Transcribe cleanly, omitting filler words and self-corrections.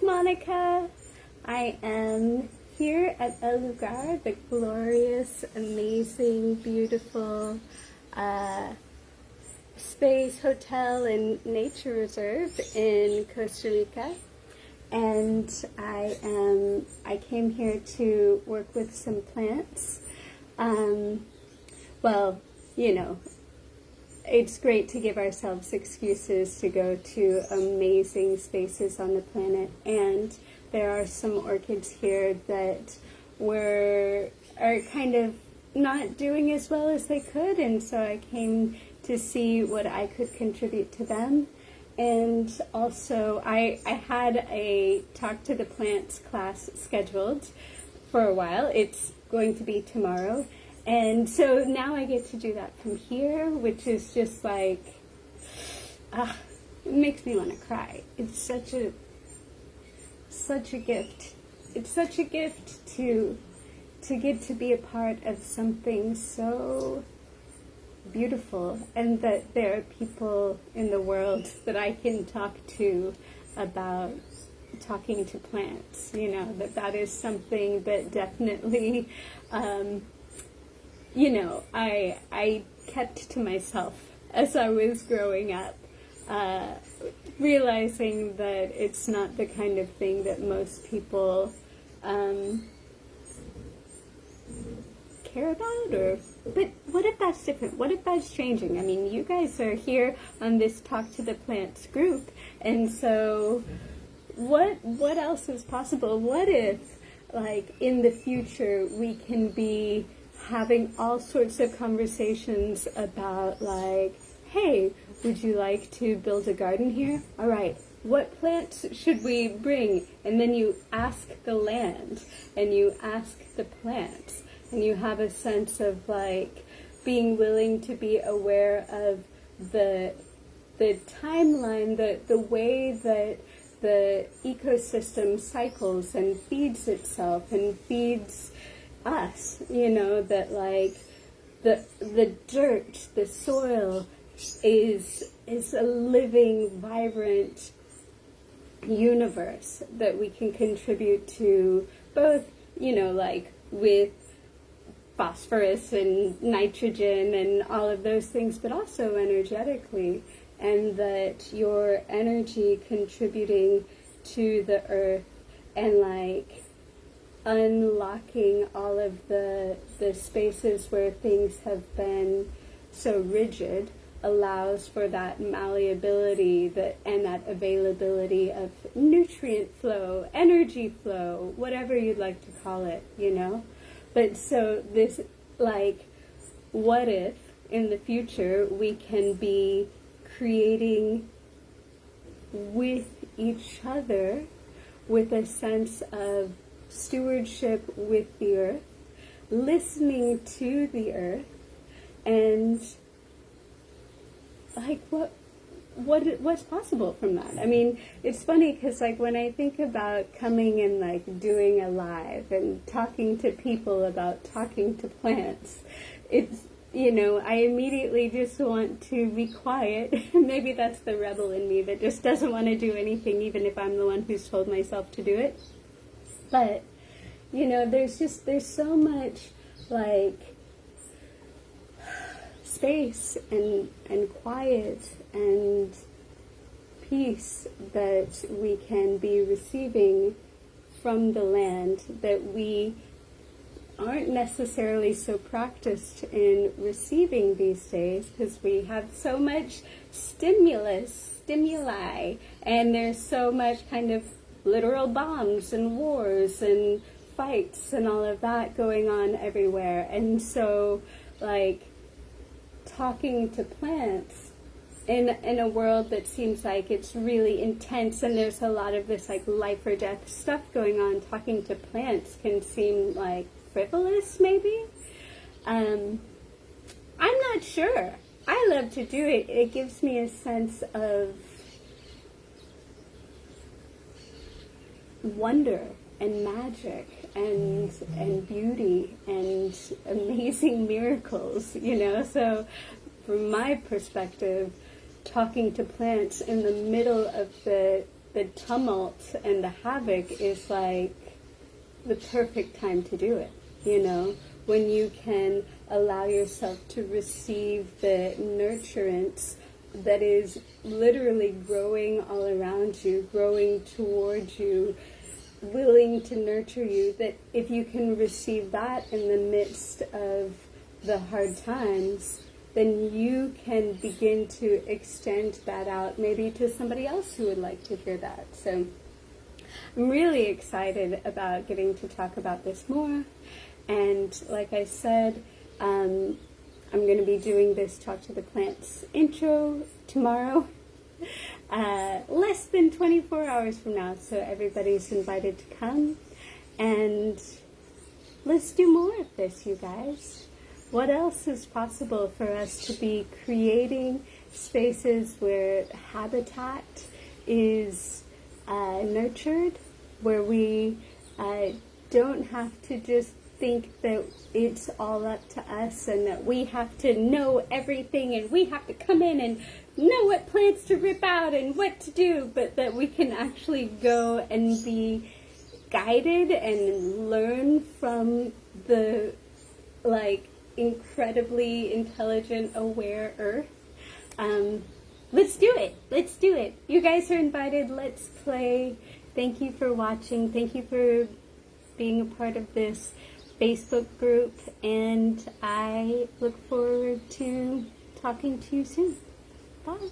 Monica. I am here at El Lugar, the glorious, amazing, beautiful space, hotel, and nature reserve in Costa Rica. And I came here to work with some plants. Well, you know, it's great to give ourselves excuses to go to amazing spaces on the planet, and there are some orchids here that are kind of not doing as well as they could, and so I came to see what I could contribute to them. And also I had a Talk to the Plants class scheduled for a while. It's going to be tomorrow. And so now I get to do that from here, which is just like, it makes me want to cry. It's such a gift. It's such a gift to get to be a part of something so beautiful, and that there are people in the world that I can talk to about talking to plants. You know, that is something that definitely, I kept to myself as I was growing up, realizing that it's not the kind of thing that most people care about, but what if that's different? What if that's changing? I mean, you guys are here on this Talk to the Plants group, and so what else is possible? What if, like, in the future we can be having all sorts of conversations about, like, hey, would you like to build a garden here? All right, what plants should we bring? And then you ask the land, and you ask the plants, and you have a sense of, like, being willing to be aware of the timeline, the way that the ecosystem cycles and feeds itself and feeds us, you know, that, like, the dirt, the soil is a living, vibrant universe that we can contribute to, both, you know, like with phosphorus and nitrogen and all of those things, but also energetically, and that your energy contributing to the earth and, like, unlocking all of the spaces where things have been so rigid allows for that malleability and that availability of nutrient flow, energy flow, whatever you'd like to call it, you know? But so this, like, what if in the future we can be creating with each other with a sense of stewardship with the earth, listening to the earth, and, like, what's possible from that? I mean, it's funny because, like, when I think about coming and, like, doing a live and talking to people about talking to plants, it's, you know, I immediately just want to be quiet. Maybe that's the rebel in me that just doesn't want to do anything, even if I'm the one who's told myself to do it. But, you know, there's so much, like, space and quiet and peace that we can be receiving from the land that we aren't necessarily so practiced in receiving these days, because we have so much stimuli, and there's so much kind of literal bombs and wars and fights and all of that going on everywhere. And so, like, talking to plants in a world that seems like it's really intense and there's a lot of this, like, life or death stuff going on, talking to plants can seem, like, frivolous, maybe. I'm not sure. I love to do it. It gives me a sense of wonder and magic and beauty and amazing miracles, you know. So from my perspective, talking to plants in the middle of the the tumult and the havoc is like the perfect time to do it, you know, when you can allow yourself to receive the nurturance that is literally growing all around you, growing towards you, willing to nurture you, that if you can receive that in the midst of the hard times, then you can begin to extend that out maybe to somebody else who would like to hear that. So I'm really excited about getting to talk about this more. And like I said, I'm going to be doing this Talk to the Plants intro tomorrow, less than 24 hours from now. So everybody's invited to come. And let's do more of this, you guys. What else is possible for us to be creating spaces where habitat is nurtured, where we don't have to just think that it's all up to us and that we have to know everything and we have to come in and know what plants to rip out and what to do, but that we can actually go and be guided and learn from the incredibly intelligent, aware earth. Let's do it. Let's do it. You guys are invited. Let's play. Thank you for watching. Thank you for being a part of this Facebook group. And I look forward to talking to you soon. Bye.